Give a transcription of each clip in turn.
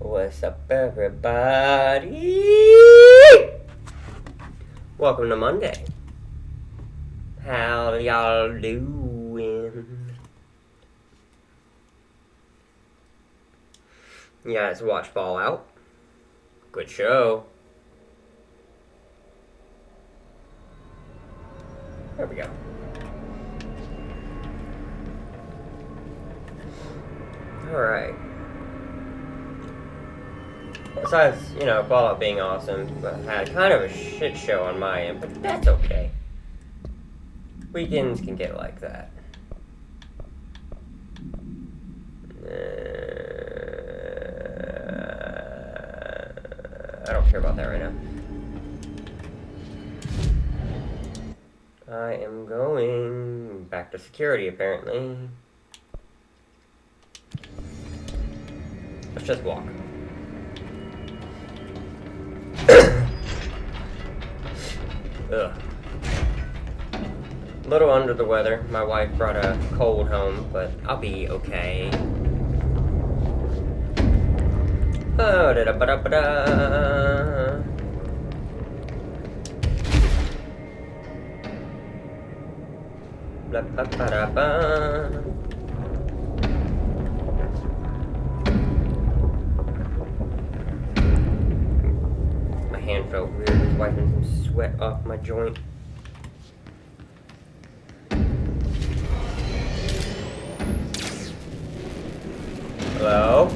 What's up, everybody? Welcome to Monday. How y'all doing? You guys watch Fallout? Good show. There we go. Alright. Besides, Fallout being awesome, but had kind of a shit show on my end, but that's okay. Weekends can get like that. I don't care about that right now. I am going back to security, apparently. Let's just walk. Ugh. A little under the weather. My wife brought a cold home, but I'll be okay. Oh, da-da-ba-da-ba-da. Blah-ba-ba-da-ba. My hand felt weird. I was wiping some sweat off my joint. Hello?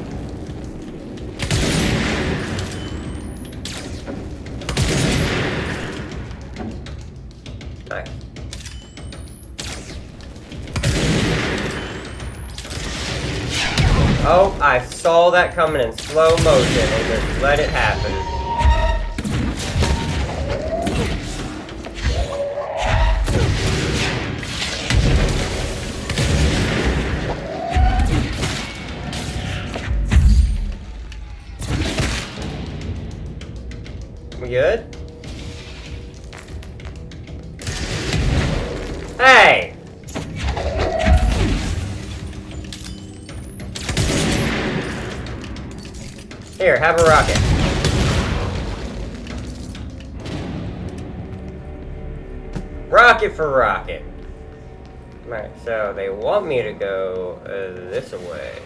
Nice. Oh, I saw that coming in slow motion and just let it happen. We good? Hey! Here, have a rocket. Rocket for rocket. Right, so they want me to go this way.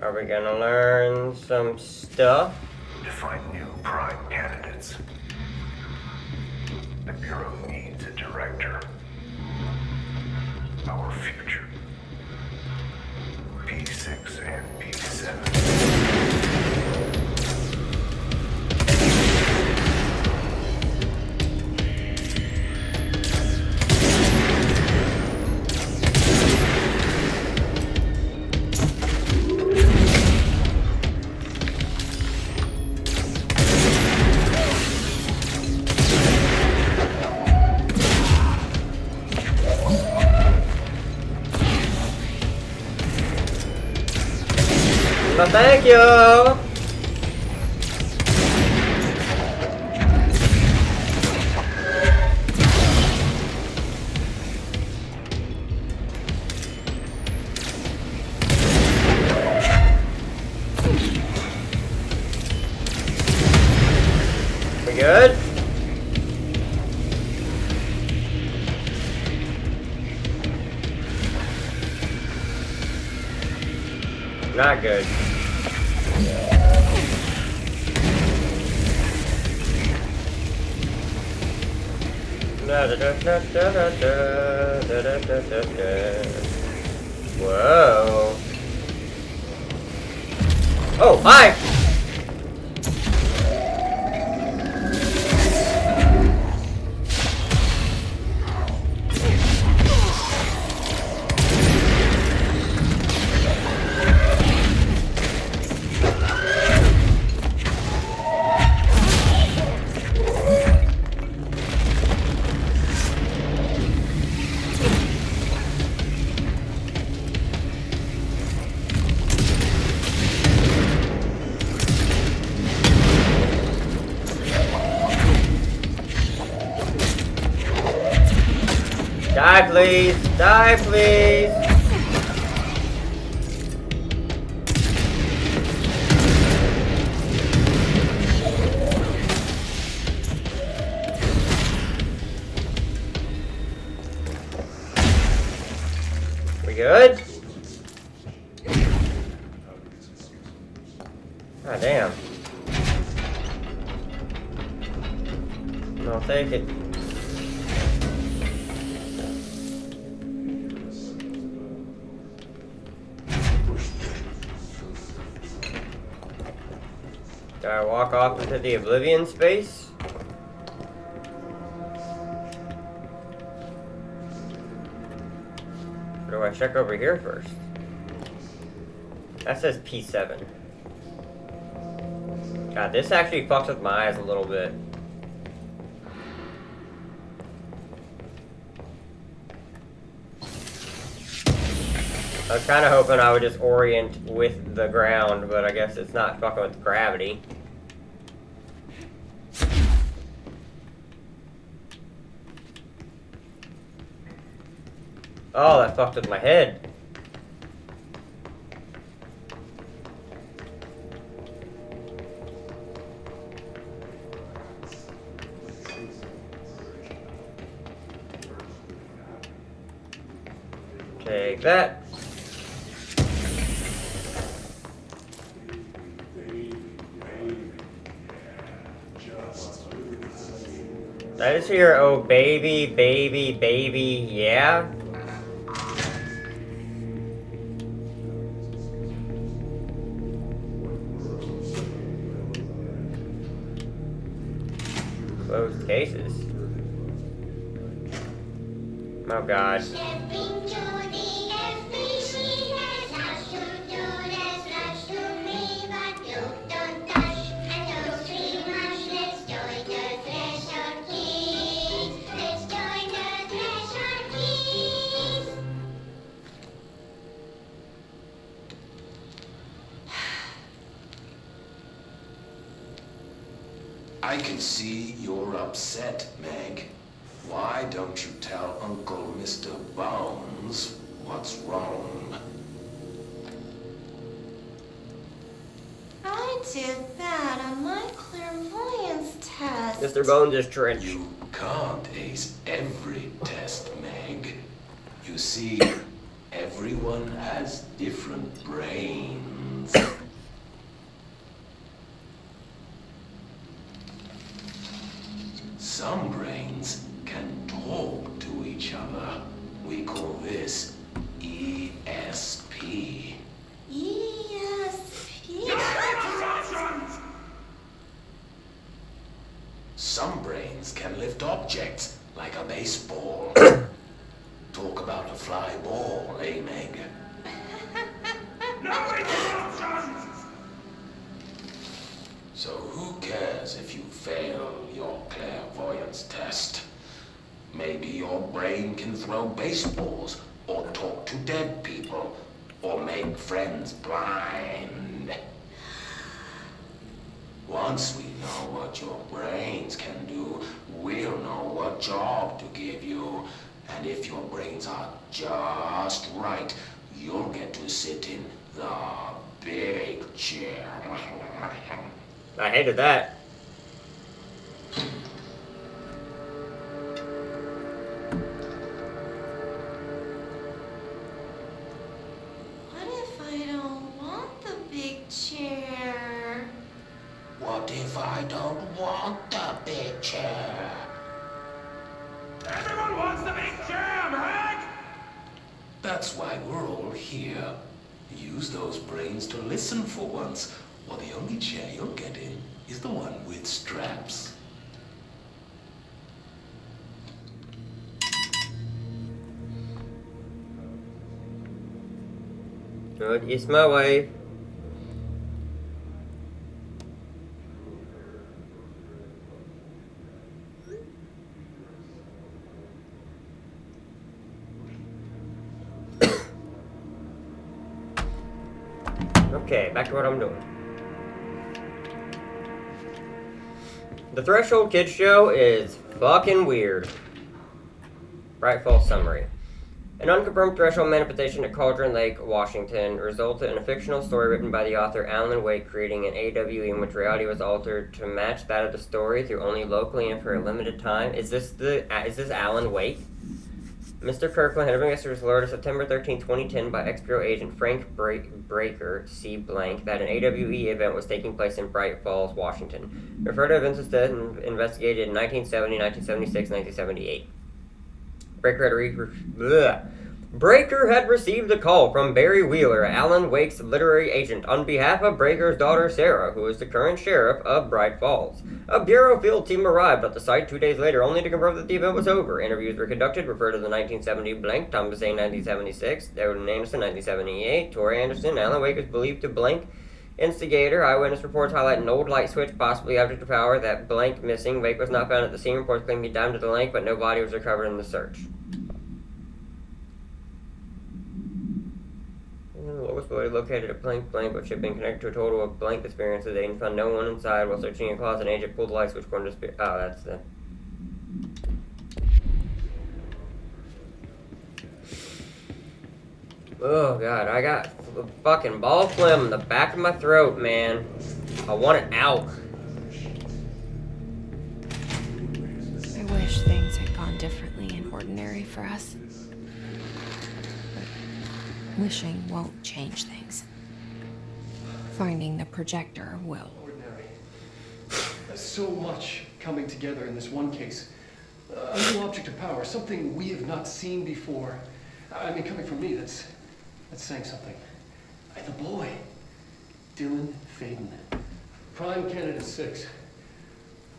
Are we gonna learn some stuff? To find new prime candidates, the Bureau needs a director. Our future. P6 and P7. Well, thank you! We good? Not good. Whoa. Oh, hi! Die, please! Die, please! We good? God damn. I'll take it. Do I walk off into the Oblivion space? Or do I check over here first? That says P7. God, this actually fucks with my eyes a little bit. I was kind of hoping I would just orient with the ground, but I guess it's not fucking with gravity. Oh, that fucked with my head. Take that. I just hear, oh baby, baby, baby, yeah? Closed cases. Oh god. I can see you're upset, Meg. Why don't you tell Uncle Mr. Bones what's wrong? I did bad on my clairvoyance test. Mr. Bones is trench. You can't ace every test, Meg. You see, everyone has different brains. Some brains can talk to each other. We call this ESP. ESP? Some brains can lift objects, like a baseball. Talk about a fly ball, eh, Meg? No interruptions! So who cares if you fail your clairvoyance test? Maybe your brain can throw baseballs, or talk to dead people, or make friends blind. Once we know what your brains can do, we'll know what job to give you. And if your brains are just right, you'll get to sit in the big chair. I hated that. What if I don't want the big chair? What if I don't want the big chair? Everyone wants the big chair, Meg! That's why we're all here. Use those brains to listen for once, or the only chair you'll get in is the one with straps. Good, it's my way. Okay, back to what I'm doing. The Threshold Kids show is fucking weird. Bright Falls summary. An unconfirmed threshold manifestation at Cauldron Lake, Washington, resulted in a fictional story written by the author Alan Wake, creating an AWE in which reality was altered to match that of the story through only locally and for a limited time. Is this Alan Wake? Mr. Kirkland had investigators alerted September 13, 2010 by ex-bureau agent Frank Breaker, C. Blank, that an AWE event was taking place in Bright Falls, Washington. Referred to events instead investigated in 1970, 1976, 1978. Breaker had received a call from Barry Wheeler, Alan Wake's literary agent, on behalf of Breaker's daughter Sarah, who is the current sheriff of Bright Falls. A bureau field team arrived at the site 2 days later, only to confirm that the event was over. Interviews were conducted, referred to the 1970 blank, Thomas Zane 1976, Edward Anderson 1978, Tori Anderson, Alan Wake is believed to blank. Instigator, eyewitness reports highlight an old light switch, possibly object of power, that blank missing. Wake was not found at the scene. Reports claim he dived into the lake, but no body was recovered in the search. The lowest body located at blank, which had been connected to a total of blank experiences. They found no one inside while searching a closet. An agent pulled the light switch for him to spear. Oh, that's the. Oh god, I got fucking ball phlegm in the back of my throat, man. I want it out. I wish things had gone differently and ordinary for us. But wishing won't change things. Finding the projector will. Ordinary. There's so much coming together in this one case. A new object of power, something we have not seen before. I mean, coming from me, that's saying something. The boy, Dylan Faden, prime candidate 6,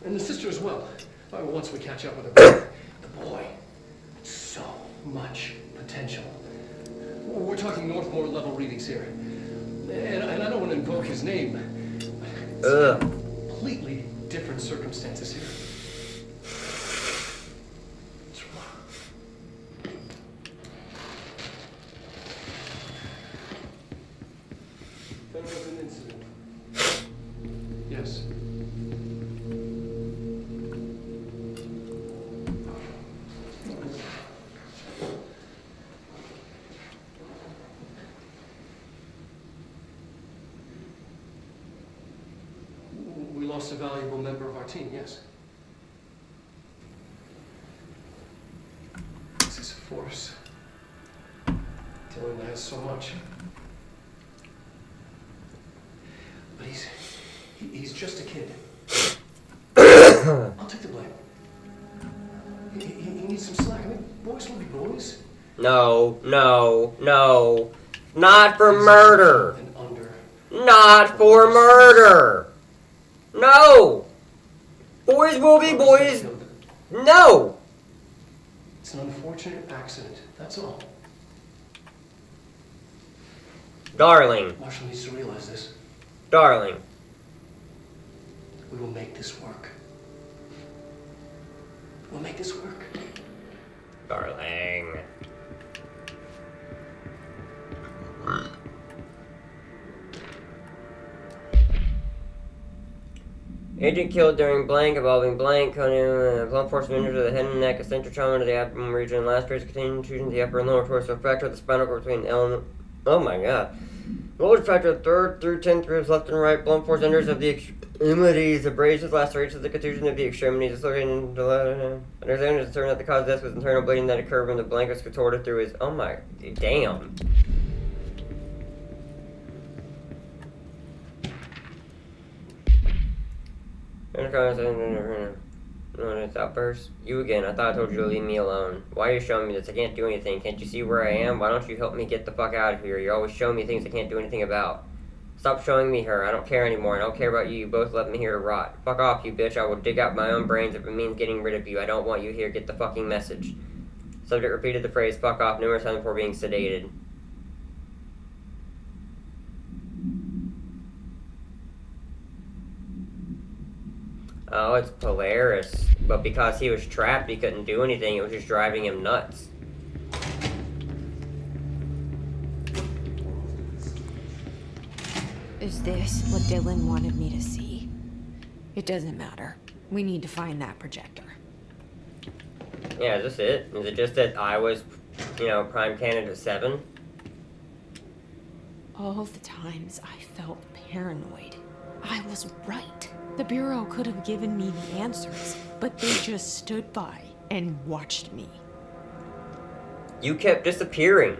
and the sister as well. Once we catch up with her, the boy, so much potential. We're talking Northmore level readings here, and I don't want to invoke his name, but it's completely different circumstances here. There was an incident. Yes. We lost a valuable member of our team, yes. This is a force. Dylan has so much. But he's just a kid. I'll take the blame. He needs some slack. I mean, boys will be boys. No. Not for murder. And under. Not for murder. No. Boys will be boys. No. It's an unfortunate accident. That's all. Darling. Marshall needs to realize this. Darling. We will make this work. We'll make this work. Darling. Agent killed during blank, involving blank, blunt force injury to the head and neck, eccentric trauma to the abdomen region, last trace containing intrusion to the upper and lower torso, fracture of the spinal cord between L. Oh my god. Lower fracture of third through 10th ribs, left and right, blunt force injuries of the extremities, abrasions, lacerations, the contusion of the extremities, dislocating the left. Understanding is determined that the cause of death was internal bleeding that occurred when the blank was contorted through his. Oh my. Damn. It's outburst. You again. I thought I told you to leave me alone. Why are you showing me this? I can't do anything. Can't you see where I am? Why don't you help me get the fuck out of here? You're always showing me things I can't do anything about. Stop showing me her. I don't care anymore. I don't care about you. You both left me here to rot. Fuck off, you bitch. I will dig out my own brains if it means getting rid of you. I don't want you here. Get the fucking message. Subject repeated the phrase fuck off numerous times before being sedated. Oh, it's Polaris. But because he was trapped, he couldn't do anything. It was just driving him nuts. Is this what Dylan wanted me to see? It doesn't matter. We need to find that projector. Yeah, is this it? Is it just that I was, you know, prime candidate 7? All the times I felt paranoid, I was right. The Bureau could have given me the answers, but they just stood by and watched me. You kept disappearing.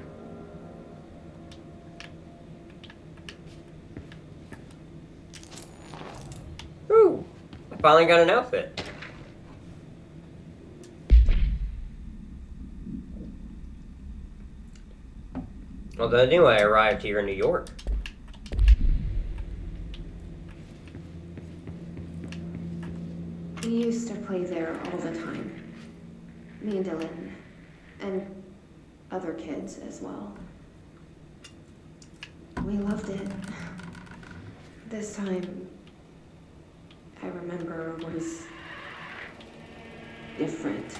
Ooh, I finally got an outfit. Although I knew I arrived here in New York. We used to play there all the time. Me and Dylan. And other kids as well. We loved it. This time, I remember, was different.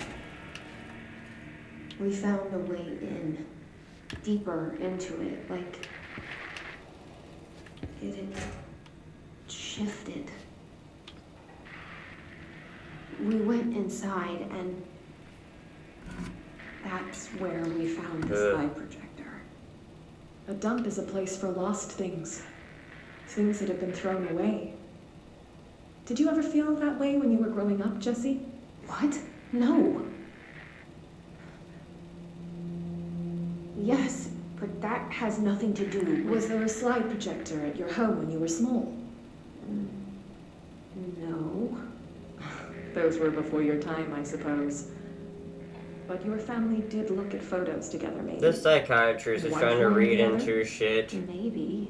We found a way in, deeper into it, like it had shifted. We went inside, and that's where we found the spy projector. A dump is a place for lost things. Things that have been thrown away. Did you ever feel that way when you were growing up, Jesse? What? No. Yes, but that has nothing to do with... Was there a slide projector at your home when you were small? No. Those were before your time, I suppose. But your family did look at photos together, maybe. This psychiatrist is trying to read into shit. Maybe.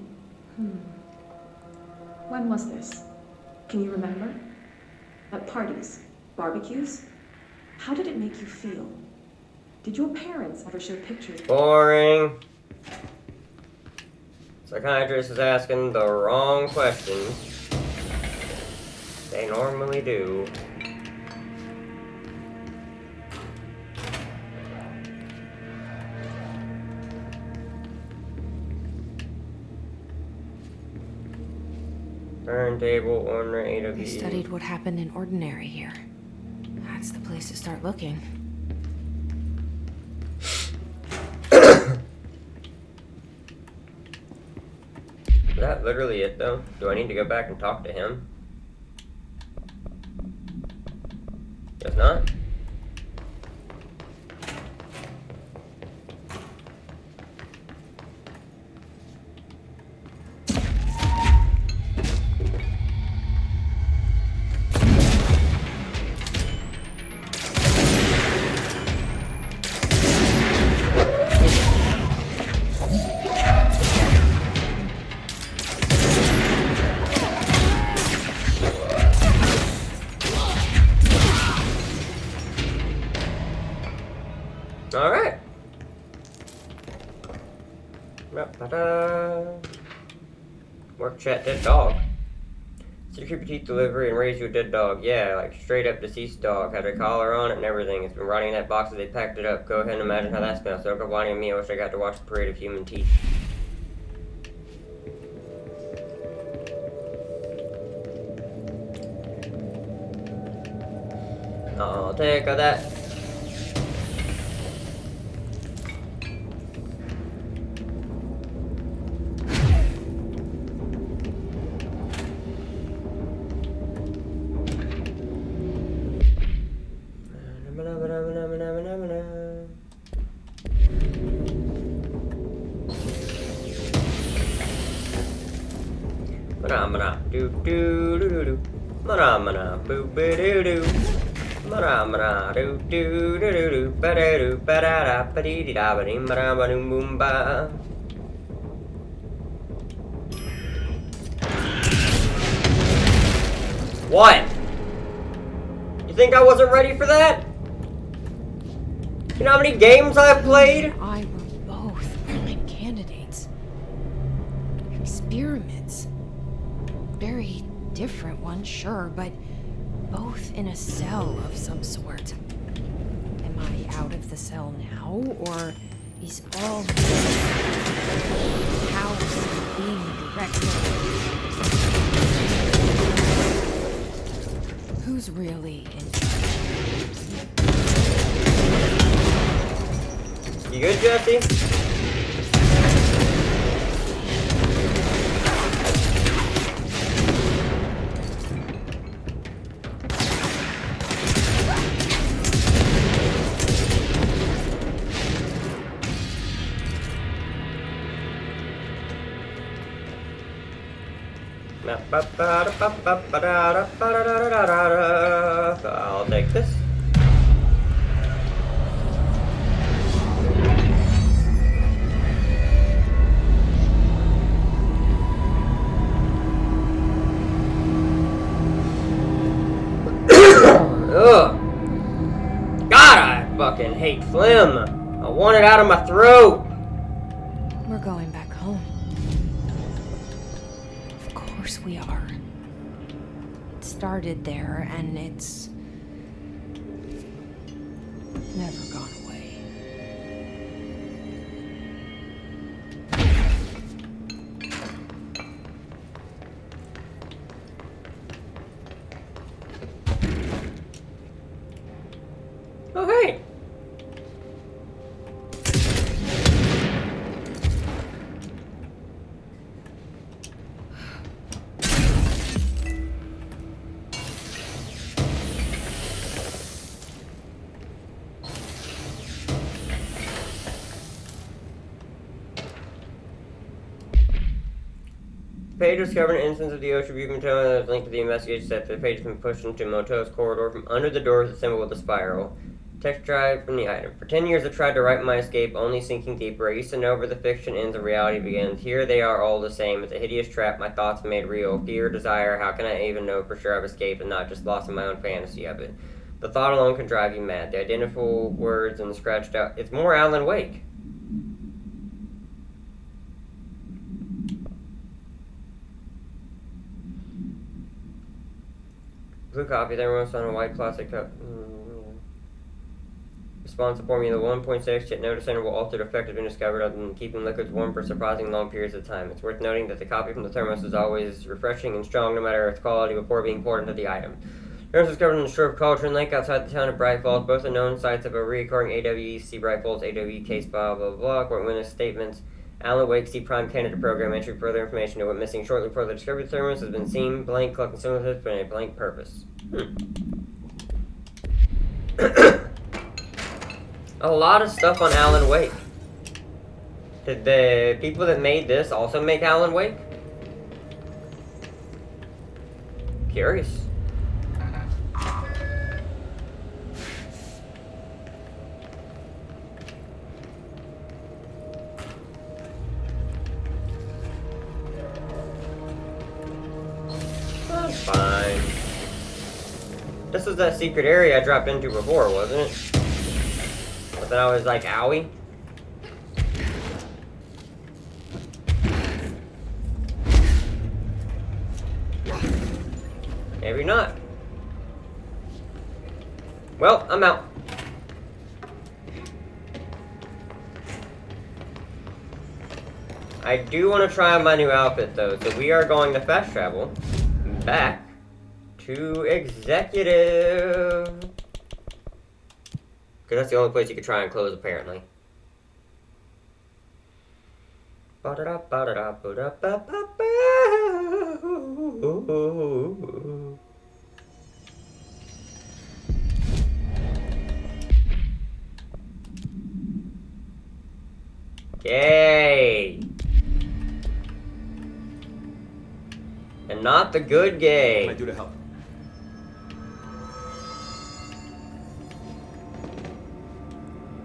When was this? Can you remember? At parties? Barbecues? How did it make you feel? Did your parents ever show pictures? Boring. Psychiatrist is asking the wrong questions. They normally do. Turntable, order, AW. I studied what happened in Ordinary here. That's the place to start looking. Is that literally it, though? Do I need to go back and talk to him? Guess not. Alright. Work chat dead dog. Secret teeth delivery and raise you a dead dog. Yeah, like straight up deceased dog. Had a collar on it and everything. It's been rotting in that box as they packed it up. Go ahead and imagine how that smells. So whining me, I wish I got to watch the parade of human teeth. I'll take that. Mana do do do do do. Mana boo boo do do. Mana do do do do do. Ba da do ba da da ba dee dee da ba dee ba da ba doom boom ba. What? You think I wasn't ready for that? You know how many games I've played? I were both prime candidates. Experiments. Very different ones, sure, but both in a cell of some sort. Am I out of the cell now, or is all house being directed? Who Who's really in? You good, Jesse? I'll take this. Ugh. God, I fucking hate phlegm. I want it out of my throat. We're going back home. Of course we are. It started there, and it's never gone away. Oh, hey. Page discovered an instance of the OSHA Butte Motel that was linked to the investigation that the page has been pushed into Motel's corridor from under the door is assembled with a spiral. Text drive from the item. For 10 years I tried to write my escape, only sinking deeper. I used to know where the fiction ends and reality begins. Here they are all the same. It's a hideous trap, my thoughts made real. Fear, desire, how can I even know for sure I've escaped and not just lost in my own fantasy of it? The thought alone can drive you mad. The identical words and the scratched out. It's more Alan Wake. Blue copy, then roast on a white plastic cup. Response to Formula 1.6, yet no discernible altered effect has been discovered other than keeping liquids warm for surprising long periods of time. It's worth noting that the copy from the thermos is always refreshing and strong no matter its quality before being poured into the item. Thermos was discovered in the shore of Cauldron Lake outside the town of Bright Falls, both are known sites of a recurring AWE, see Bright Falls, AWE case, blah, blah, blah, court witness statements. Alan Wake, see Prime Candidate Program entry. Further information to what missing shortly before the discovery of the thermos has been seen blank, collecting similar but a blank purpose. A lot of stuff on Alan Wake. Did the people that made this also make Alan Wake? Curious. That's fine. This was that secret area I dropped into before, wasn't it? But then I was like, owie. Maybe not. Well, I'm out. I do want to try on my new outfit though, so we are going to fast travel back to Executive. Because that's the only place you could try and close, apparently. Gay. And not the good gay. What can I do to help?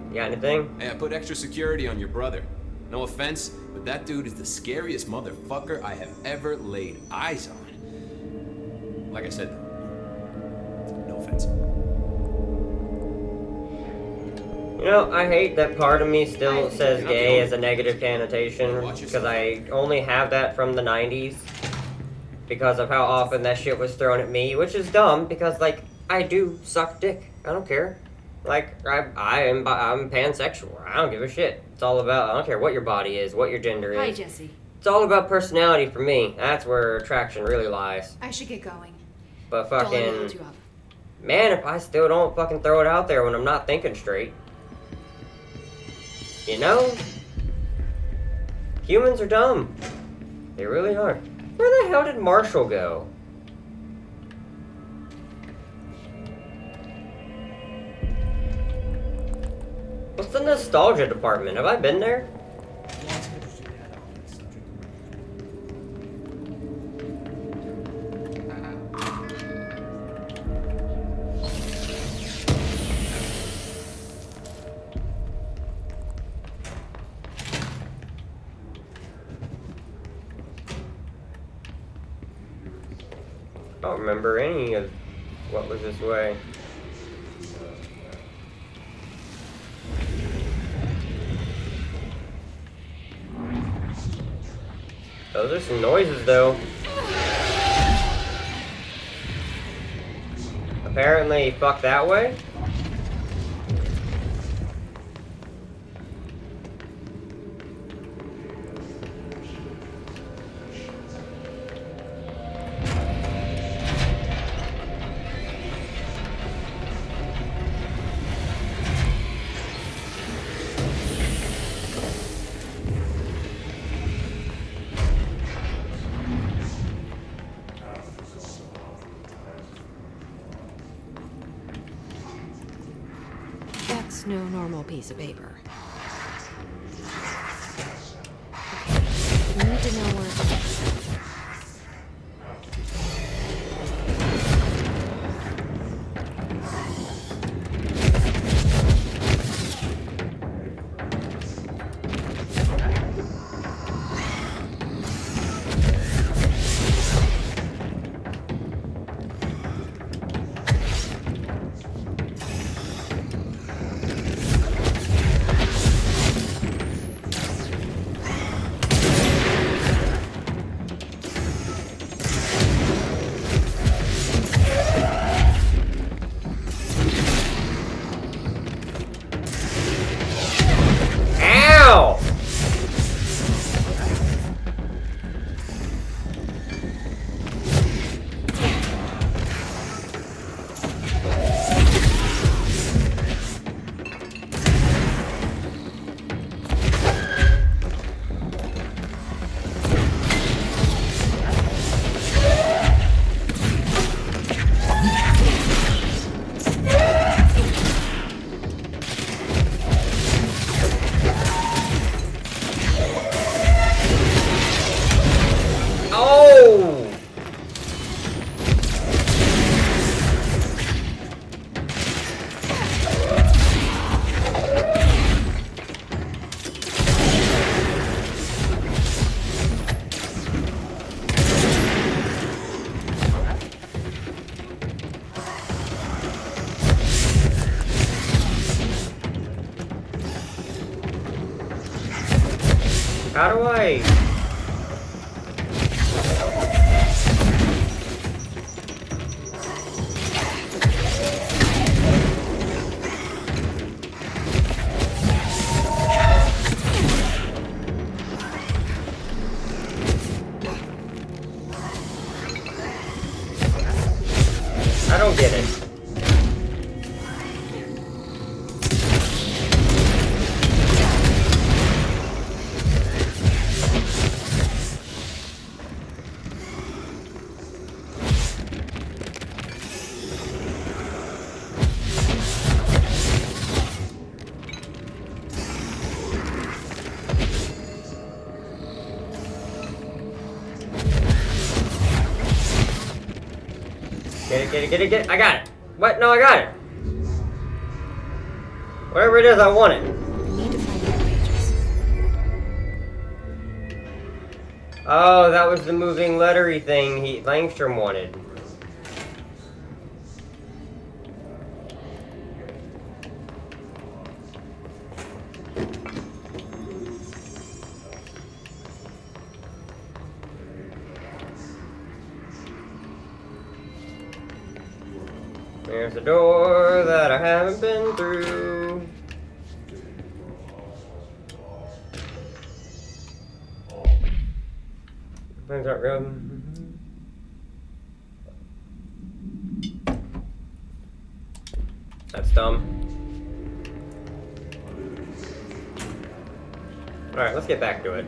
You got anything? Hey, I put extra security on your brother. No offense, but that dude is the scariest motherfucker I have ever laid eyes on. Like I said, no offense. You know, I hate that part of me still says gay as a negative connotation, because I only have that from the 90s, because of how often that shit was thrown at me, which is dumb, because, like, I do suck dick. I don't care. Like, I'm pansexual. I don't give a shit. It's all about, I don't care what your body is, what your gender is. Hi, Jesse. It's all about personality for me. That's where attraction really lies. I should get going. But Don't let me fucking, hold you up. Man, if I still don't fucking throw it out there when I'm not thinking straight. You know? Humans are dumb. They really are. Where the hell did Marshall go? What's the nostalgia department? Have I been there? I don't remember any of what was this way. Those are some noises, though. Apparently, fuck that way. That's no normal piece of paper. Okay, we need to know where it is. Ow! Oh! How do I... I don't get it. Get it. I got it. What? No, I got it. Whatever it is, I want it. We need to find the pages. Oh, that was the moving lettery thing Langstrom wanted. There's a door that I haven't been through. Things aren't real. That's dumb. Alright, let's get back to it.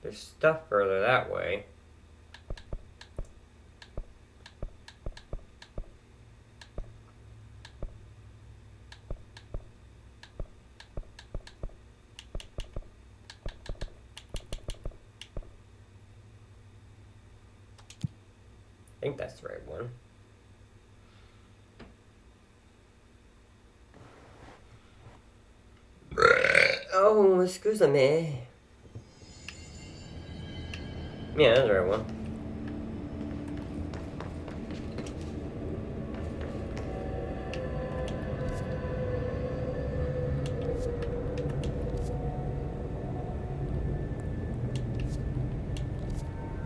There's stuff further that way. I think that's the right one. Oh, excuse me. Yeah, that's the right one.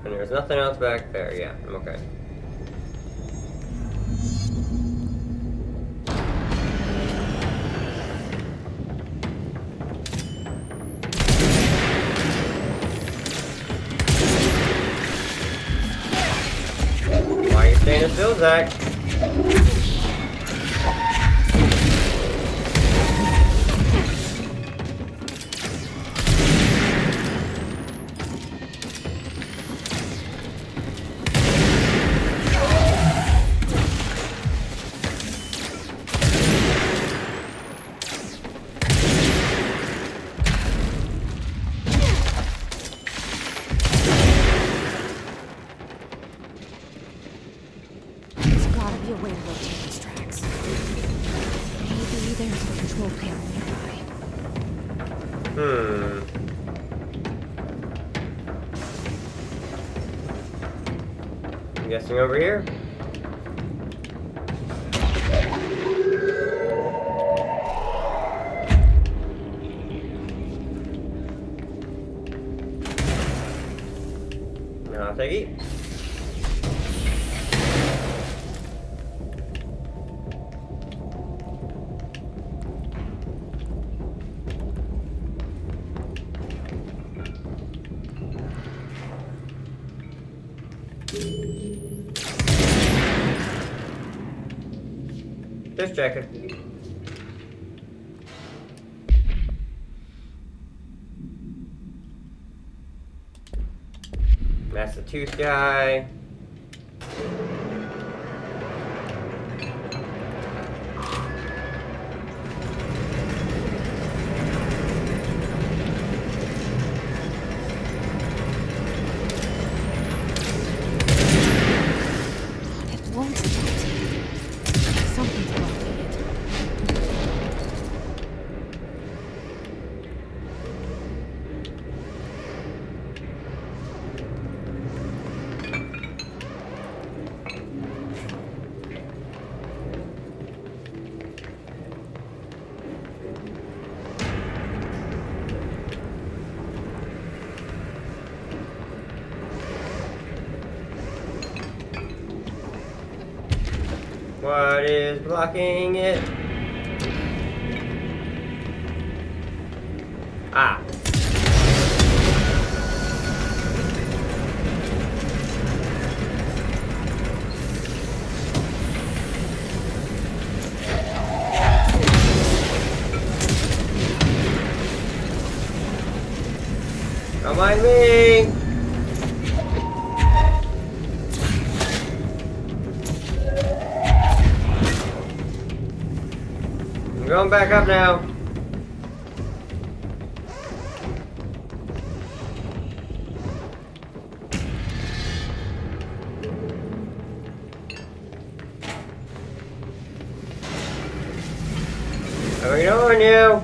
And there's nothing else back there. Yeah, I'm okay. Why are you staying still, Zach? There's gotta be a way to rotate these tracks. Maybe there's a control panel nearby. I'm guessing over here. Now I'll take it. Just checking. That's the tooth guy. It won't stop. Something's blocking it. What is blocking it? Ah. Don't mind me. I'm going back up now. How are you doing, you?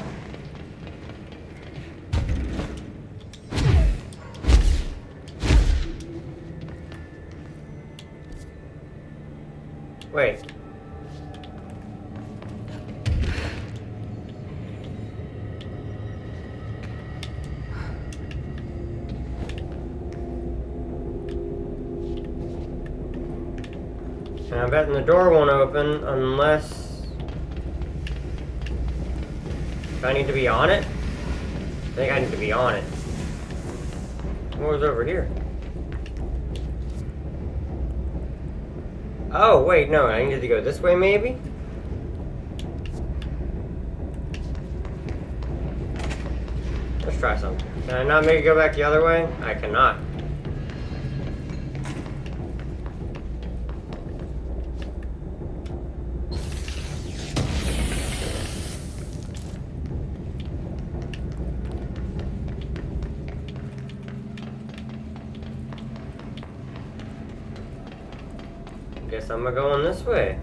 Wait. And I bet the door won't open unless... Do I need to be on it? I think I need to be on it. What was over here? Oh, wait, no, I needed to go this way, maybe? Let's try something. Can I not make it go back the other way? I cannot. Guess I'm going this way.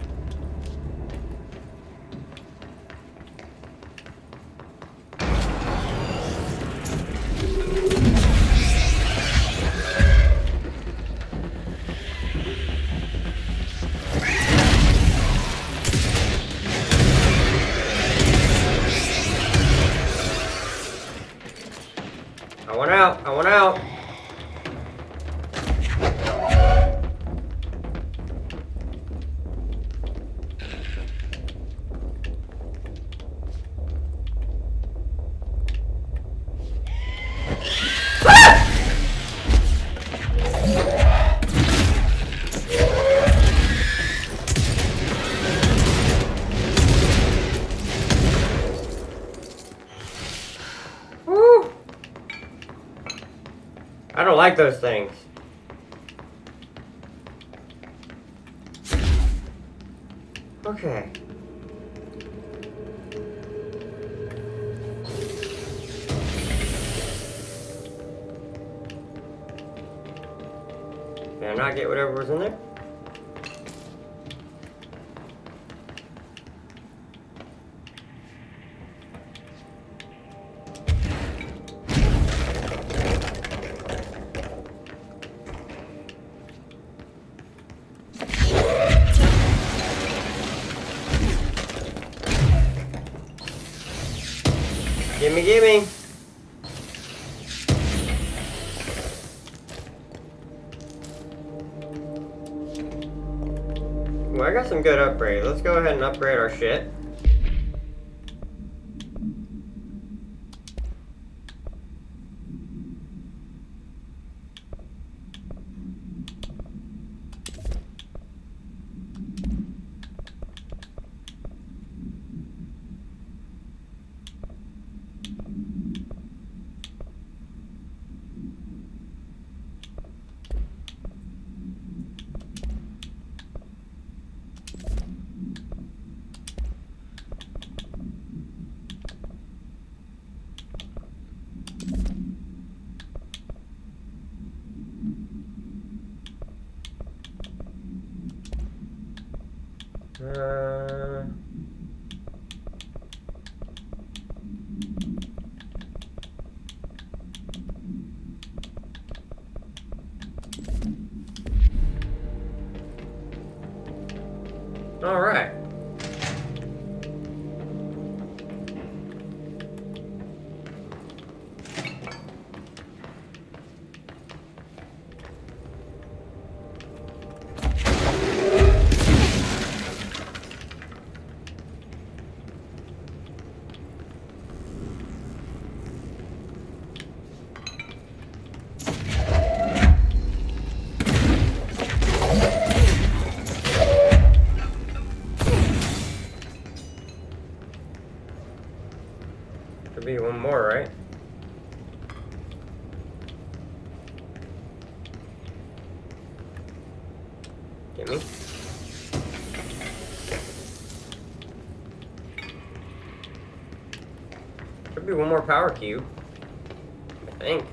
I went out. I went out. I don't like those things. Okay. Did I not get whatever was in there? Gimme, gimme! Well, I got some good upgrades. Let's go ahead and upgrade our shit. All right. Should be one more, right? Get me. Should be one more power cube, I think.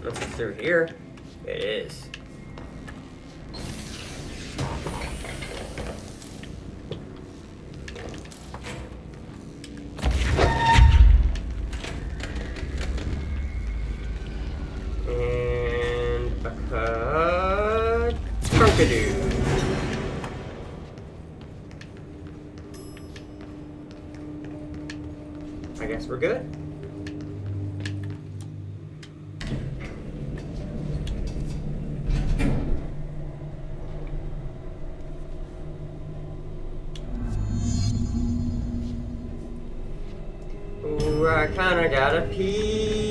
Unless it's through here. It is. And a Trunkadoo. I guess we're good. Ooh, I kinda gotta pee.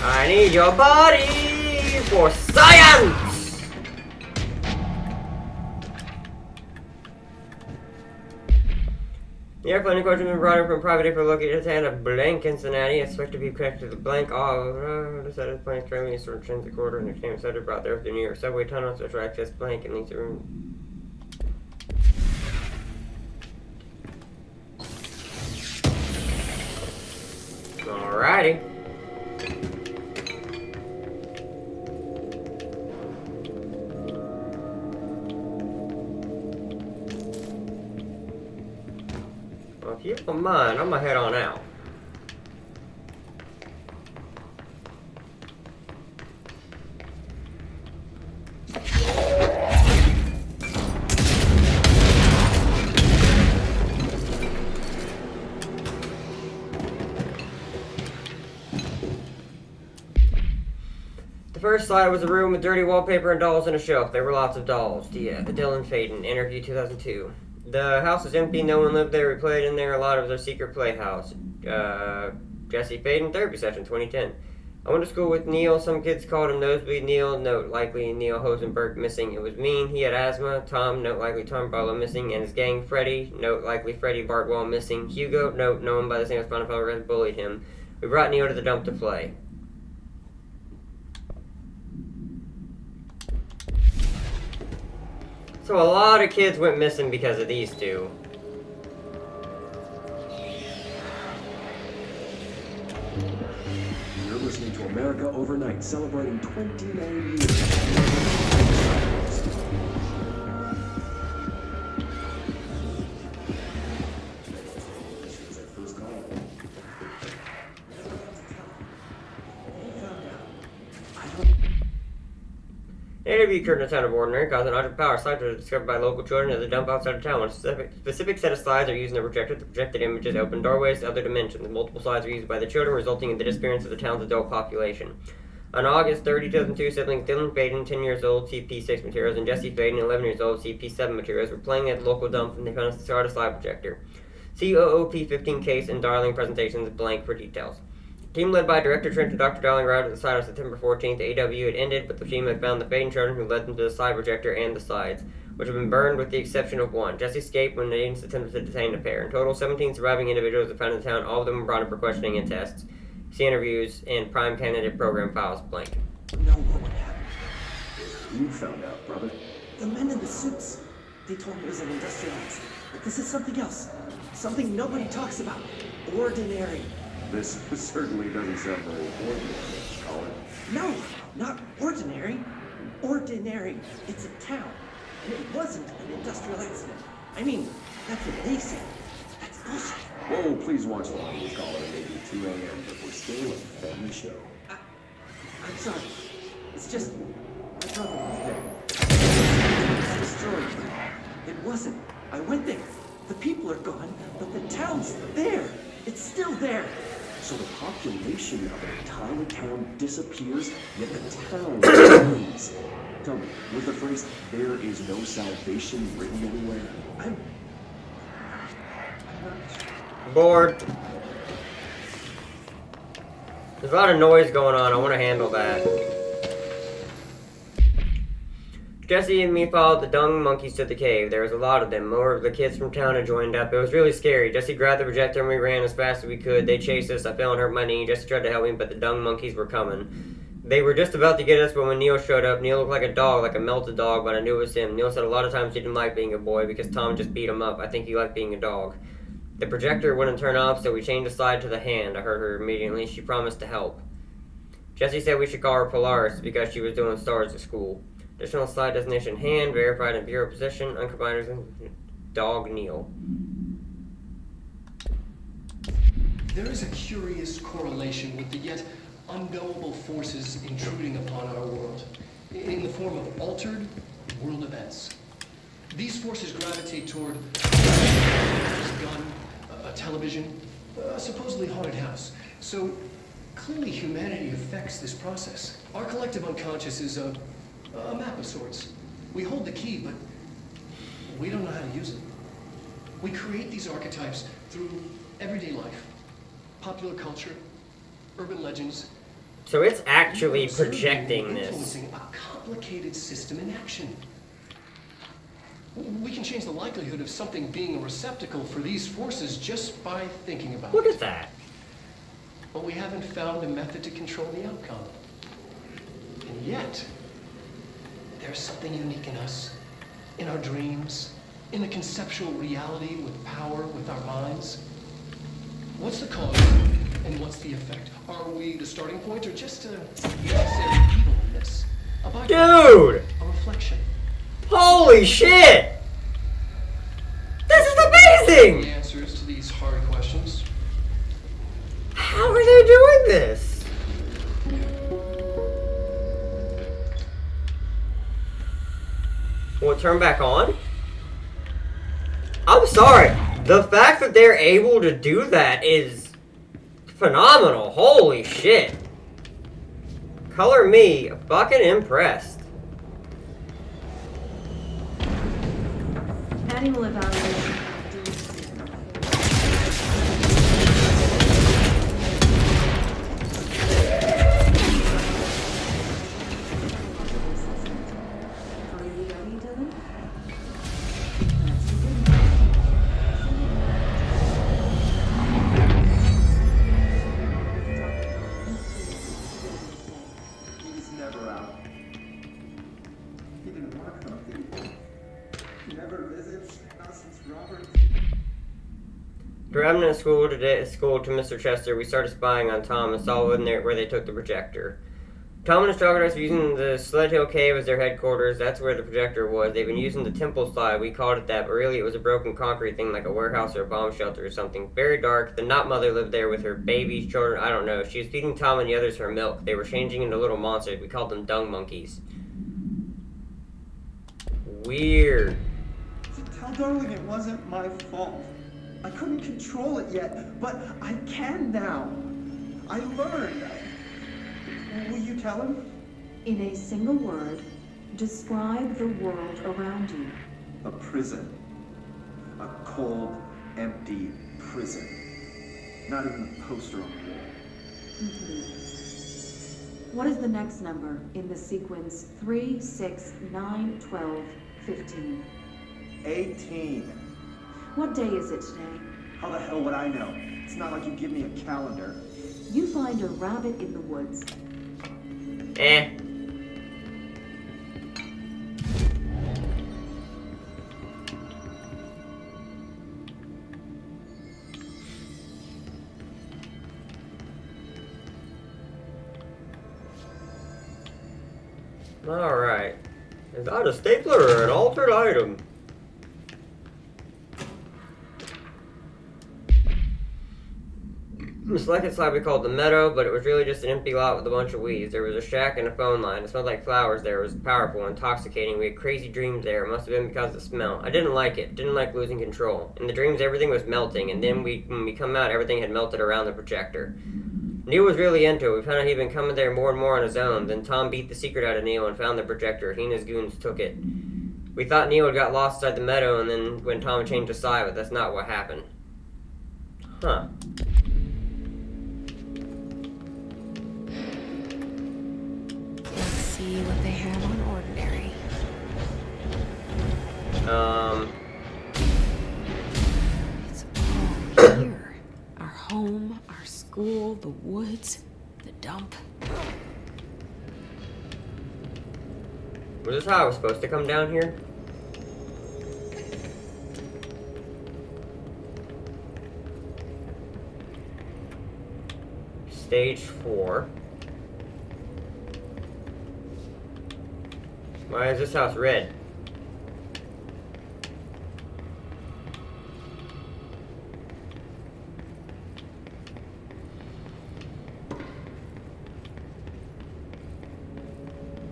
I need your body for science! The airplane in question has been brought in from private airport located at a blank in Cincinnati. It's expected to be connected to the blank. The side of the plane is currently in sort of transit order and the name is brought there with the New York subway tunnel, special access blank and leads to room. Alrighty. Well, if you don't mind, I'm gonna head on out. The first slide was a room with dirty wallpaper and dolls on a shelf. There were lots of dolls. Dylan Faden, interview 2002. The house was empty, no one lived there. We played in there a lot of their secret playhouse. Jesse Faden, therapy session, 2010. I went to school with Neil. Some kids called him Nosebleed Neil. Note, likely Neil Hosenberg missing. It was mean. He had asthma. Tom, note, likely Tom Barlow missing. And his gang, Freddie, note, likely Freddie Bartwell missing. Hugo, note, known by the same as Spinal bullied him. We brought Neil to the dump to play. So a lot of kids went missing because of these two. You're listening to America Overnight, celebrating 29 years. An interview occurred in a town of Ordinary, causing an object power slides were discovered by local children at the dump outside of town. One specific set of slides are used in the projector. The projected images open doorways to other dimensions. Multiple slides are used by the children, resulting in the disappearance of the town's adult population. On August 30, 2002, siblings Dylan Faden, 10 years old, CP6 materials, and Jesse Faden, 11 years old, CP7 materials, were playing at the local dump and they found a slide projector. COOP 15 case and Darling presentations blank for details. Team led by Director Trent and Dr. Darling arrived at the site on September 14th. The AW had ended, but the team had found the Faden children who led them to the slide projector and the slides, which had been burned with the exception of one. Jesse escaped when the agents attempted to detain the pair. In total, 17 surviving individuals were found in the town. All of them were brought in for questioning and tests. See interviews and prime candidate program files blank. No, what would happen? You found out, brother. The men in the suits. They told me it was an industrial accident. But this is something else. Something nobody talks about. Ordinary. This certainly doesn't sound very ordinary, Colin. No, not ordinary. Ordinary. It's a town. And it wasn't an industrial accident. I mean, that's what they said. That's bullshit. Whoa, please watch the language, Colin. It may be 2 a.m., but we're still a family show. I'm sorry. It's just, my brother was there. It was destroyed. It wasn't. I went there. The people are gone, but the town's there. It's still there. So the population of an entire town disappears, yet the town remains. Tell me, was the phrase, "there is no salvation" written anywhere? I'm Bored. There's a lot of noise going on. I want to handle that. Jesse and me followed the dung monkeys to the cave. There was a lot of them. More of the kids from town had joined up. It was really scary. Jesse grabbed the projector and we ran as fast as we could. They chased us. I fell and hurt my knee. Jesse tried to help me, but the dung monkeys were coming. They were just about to get us, but when Neil showed up, Neil looked like a dog, like a melted dog, but I knew it was him. Neil said a lot of times he didn't like being a boy because Tom just beat him up. I think he liked being a dog. The projector wouldn't turn off, so we changed the slide to the hand. I heard her immediately. She promised to help. Jesse said we should call her Polaris because she was doing stars at school. Additional slide designation hand, verified in bureau position, uncombined dog Neil. There is a curious correlation with the yet unknowable forces intruding upon our world, in the form of altered world events. These forces gravitate toward a gun, a television, a supposedly haunted house. So clearly humanity affects this process. Our collective unconscious is a map of sorts. We hold the key, but we don't know how to use it. We create these archetypes through everyday life, popular culture, urban legends. So it's actually projecting this. Influencing a complicated system in action. We can change the likelihood of something being a receptacle for these forces just by thinking about it. Look at that. But we haven't found a method to control the outcome. And yet, there's something unique in us, in our dreams, in the conceptual reality with power with our minds. What's the cause and what's the effect? Are we the starting point or just a necessary evil in this? A byproduct, Dude! a reflection. Holy shit! This is amazing! The answers to these hard questions. How are they doing this? Will it turn back on? I'm sorry. The fact that they're able to do that is phenomenal. Holy shit. Color me fucking impressed. Annual evaluation. Driving to school to Mr. Chester, we started spying on Tom and saw where they took the projector. Tom and his Stroganoffs were using the Sled Hill Cave as their headquarters. That's where the projector was. They've been using the temple slide. We called it that, but really it was a broken concrete thing like a warehouse or a bomb shelter or something. Very dark. The Not Mother lived there with her babies, children, I don't know. She was feeding Tom and the others her milk. They were changing into little monsters. We called them dung monkeys. Weird. Tell Darling it wasn't my fault. I couldn't control it yet, but I can now. I learned. Will you tell him? In a single word, describe the world around you. A prison. A cold, empty prison. Not even a poster on the wall. What is the next number in the sequence 3, 6, 9, 12, 15? 18. What day is it today? How the hell would I know? It's not like you give me a calendar. You find a rabbit in the woods. Alright. Is that a stapler or an altered item? The selected slide we called the meadow, but it was really just an empty lot with a bunch of weeds. There was a shack and a phone line. It smelled like flowers there. It was powerful, intoxicating. We had crazy dreams there. It must have been because of the smell. I didn't like it. Didn't like losing control. In the dreams, everything was melting, and then when we come out, everything had melted around the projector. Neil was really into it. We found out he'd been coming there more and more on his own. Then Tom beat the secret out of Neil and found the projector. He and his goons took it. We thought Neil had got lost inside the meadow, and then when Tom changed his side, but that's not what happened. Huh. Let's see what they have on Ordinary. school, the woods, the dump. Was this how I was supposed to come down here? Stage 4. Why is this house red?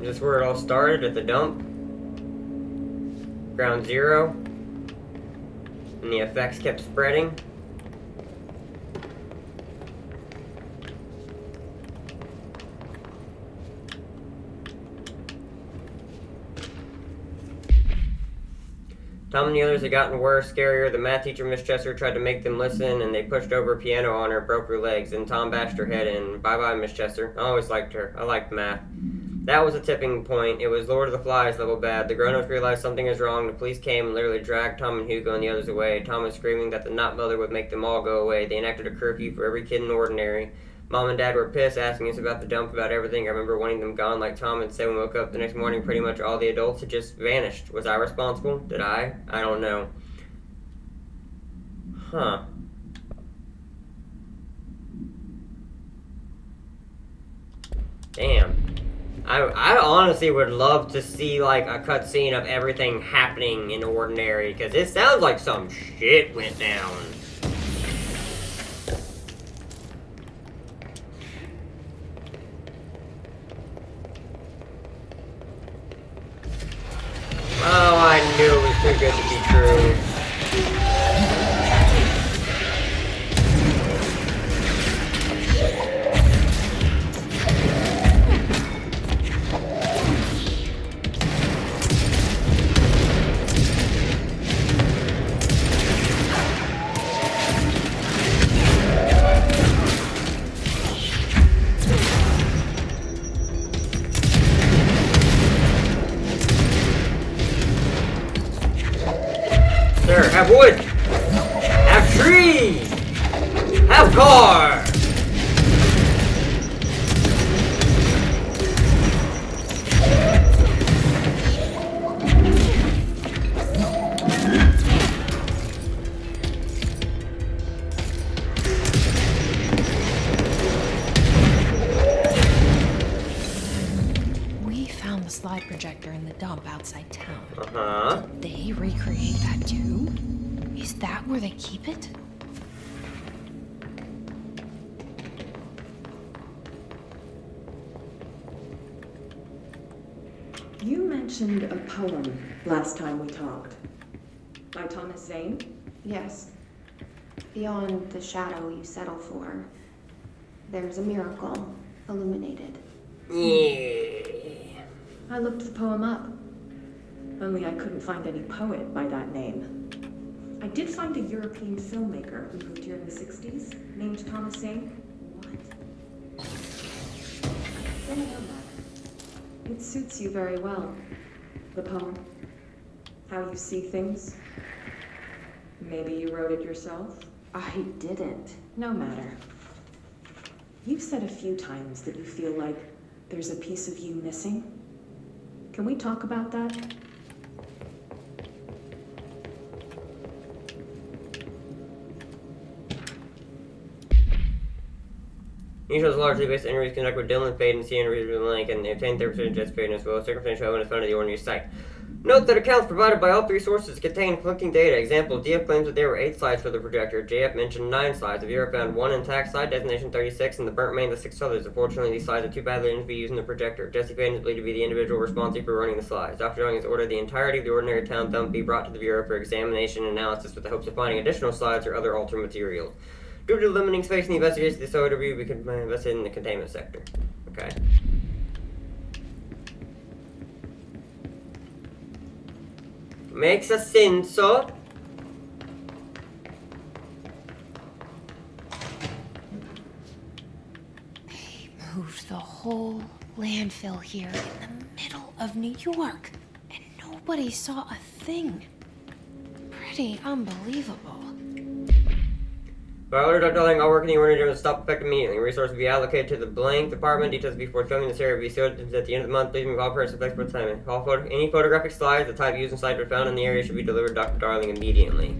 Is this where it all started, at the dump? Ground zero? And the effects kept spreading? Tom and the others had gotten worse, scarier. The math teacher, Miss Chester, tried to make them listen, and they pushed over a piano on her, broke her legs, and Tom bashed her head in. Bye-bye, Miss Chester. I always liked her. I liked math. That was a tipping point. It was Lord of the Flies level bad. The grown-ups realized something was wrong. The police came and literally dragged Tom and Hugo and the others away. Tom was screaming that the Not Mother would make them all go away. They enacted a curfew for every kid in Ordinary. Mom and Dad were pissed, asking us about the dump, about everything. I remember wanting them gone, like Tom had said when we woke up the next morning. Pretty much all the adults had just vanished. Was I responsible? Did I? I don't know. Huh. Damn. I honestly would love to see, like, a cutscene of everything happening in Ordinary, because it sounds like some shit went down. Oh, I knew it was too good to be true. Sir, have wood! Have trees! Have car! We found the slide projector in the dump outside town. Uh-huh. Did they recreate that too? Is that where they keep it? You mentioned a poem last time we talked. By Thomas Zane? Yes. Beyond the shadow you settle for, there's a miracle illuminated. Yeah. I looked the poem up. Only I couldn't find any poet by that name. I did find a European filmmaker who lived here in the 60s, named Thomas Zane. What? Don't know that. It suits you very well. The poem. How you see things. Maybe you wrote it yourself? I didn't. No matter. You've said a few times that you feel like there's a piece of you missing. Can we talk about that? These shows largely based on interviews conducted with Dylan Fade and C.N. Reed Link, and they obtained 30% of Jets Fade as well as circumstantial evidence found at the Ordinary site. Note that accounts provided by all three sources contain conflicting data. Example, DF claims that there were 8 slides for the projector. JF mentioned 9 slides. The Bureau found 1 intact slide, designation 36, and the burnt main the 6 others. Unfortunately, these slides are too badly injured to be used in the projector. Jesse Faden is believed to be the individual responsible for running the slides. Dr. Young has ordered the entirety of the Ordinary Town dump be brought to the Bureau for examination and analysis with the hopes of finding additional slides or other altered materials. Due to limiting space in the investigation of this OW, we could investigate in the containment sector. Okay. Makes a sense, so. They moved the whole landfill here in the middle of New York, and nobody saw a thing. Pretty unbelievable. So I ordered Dr. Darling, all work in the ordinary to stop effect immediately. Resources will be allocated to the blank department. Details before filming this area will be sealed at the end of the month. Please move all persons to for time. Any photographic slides, the type used inside were found in the area should be delivered to Dr. Darling immediately.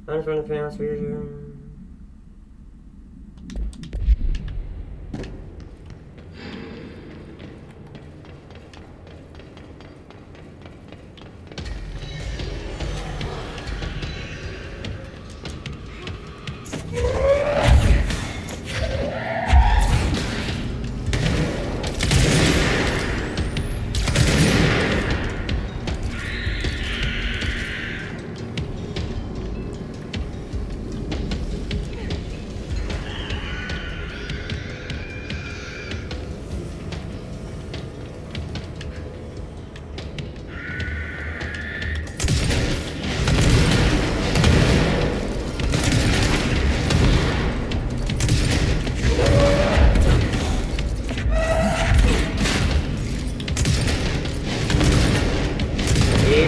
I just want to finish weird.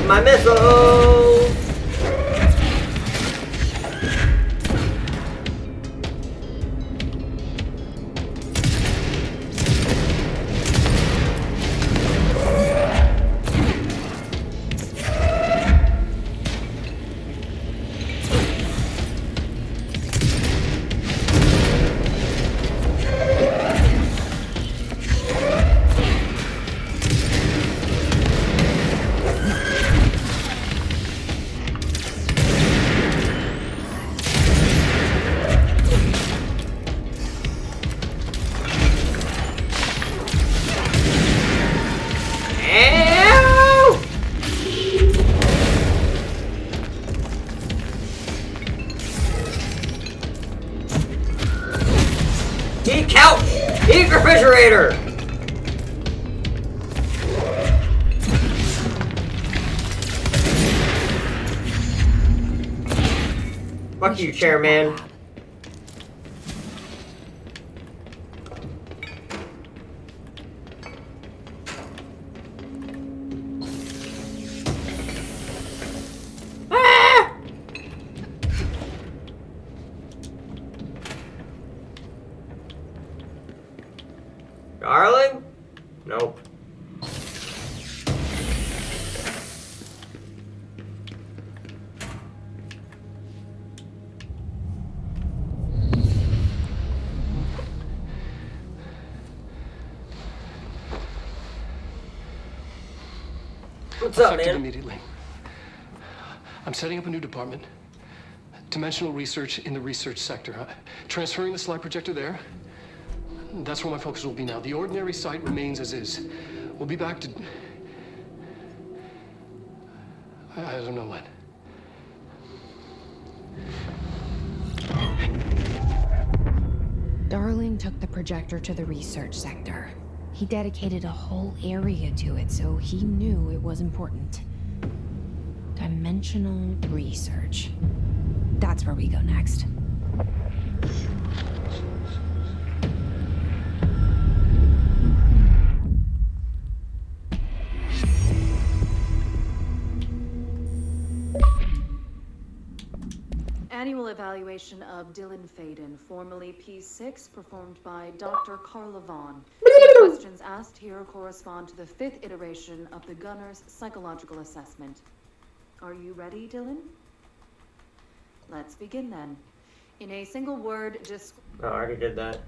My missile! Eat couch! Eat refrigerator! Fuck you, chairman. Darling? Nope. What's up, Effective man? Immediately. I'm setting up a new department. Dimensional research in the research sector. Transferring the slide projector there. That's where my focus will be now. The ordinary site remains as is. We'll be back to... I don't know when. Darling took the projector to the research sector. He dedicated a whole area to it, so he knew it was important. Dimensional research. That's where we go next. Annual evaluation of Dylan Faden, formerly P6, performed by Dr. Carla Vaughn. The questions asked here correspond to the 5th iteration of the Gunner's psychological assessment. Are you ready, Dylan? Let's begin then. In a single word, just... Oh, I already did that.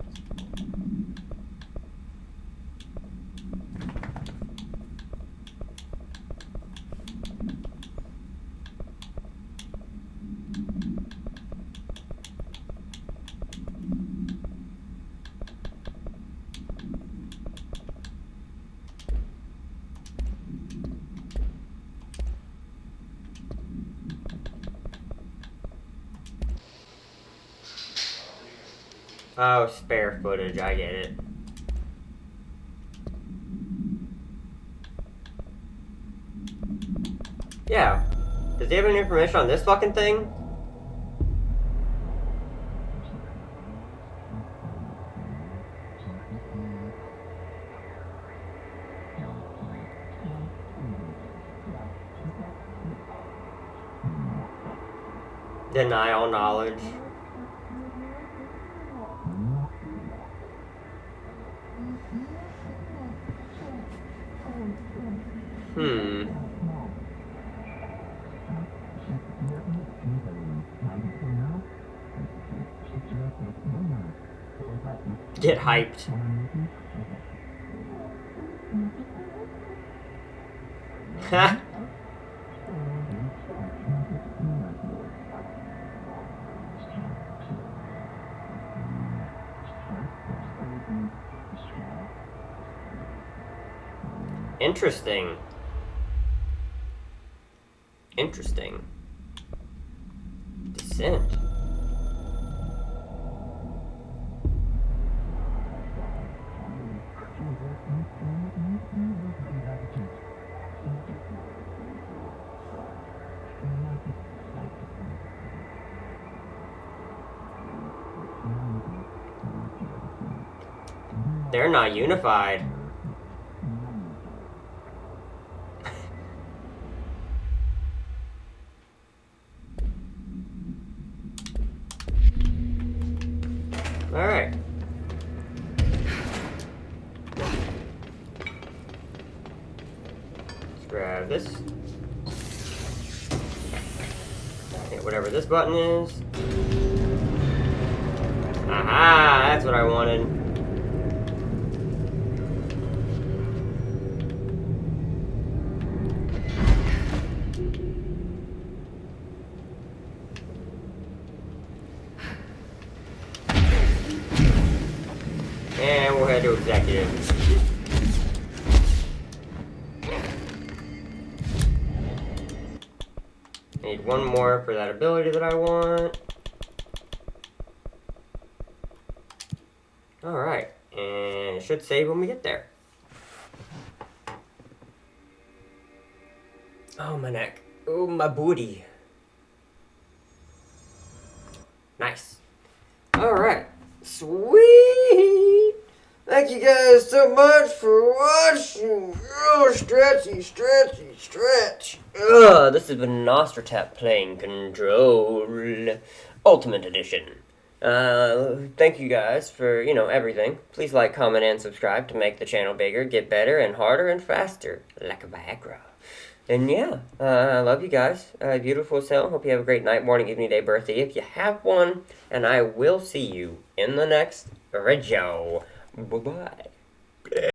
Oh, spare footage, I get it. Yeah. Does he have any information on this fucking thing? Deny all knowledge. Get hyped. Ha! Interesting. Interesting. Descent. They're not unified. All right. Let's grab this. Hit whatever this button is. Aha! That's what I wanted. And we'll head to executive. Need one more for that ability that I want. Alright, and it should save when we get there. Oh, my neck. Oh, my booty. Nice. Alright. Sweet! Thank you guys so much for watching. Oh, stretchy, stretchy, stretch. This has been Nostratep playing Control Ultimate Edition. Thank you guys for, everything. Please like, comment, and subscribe to make the channel bigger, get better, and harder, and faster. Like a Viagra. And yeah, I love you guys. Beautiful self. Hope you have a great night, morning, evening, day, birthday, if you have one. And I will see you in the next video. Bye-bye.